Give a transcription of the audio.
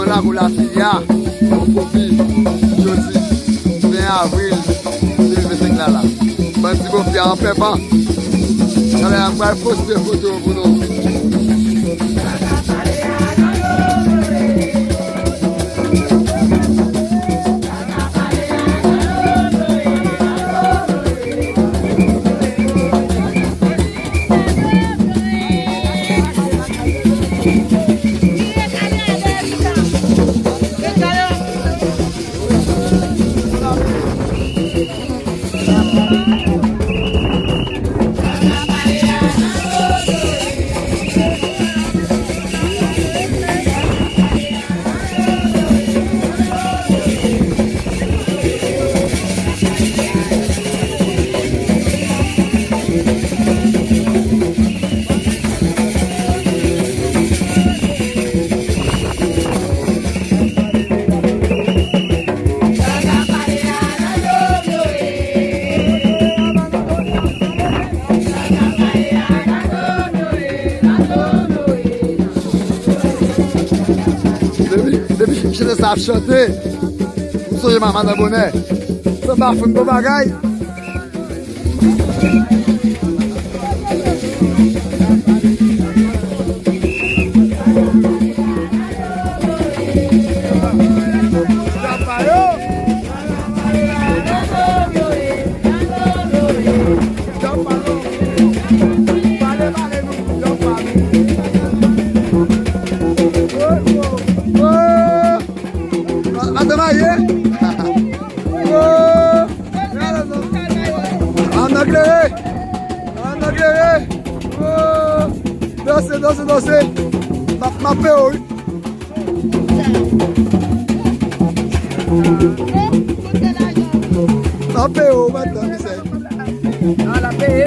la roue la filia, en copie, jeudi, 20 avril 2025 là. Bandi beau fier en fait pas. Allez, on va poster photo pour nous. Depuis que je ne sais chanter, vous soyez maman de bonnet. Ça m'a fait un beau bagaille. Dansez. Ma PO. Ma PO, madame. Ah, la paix.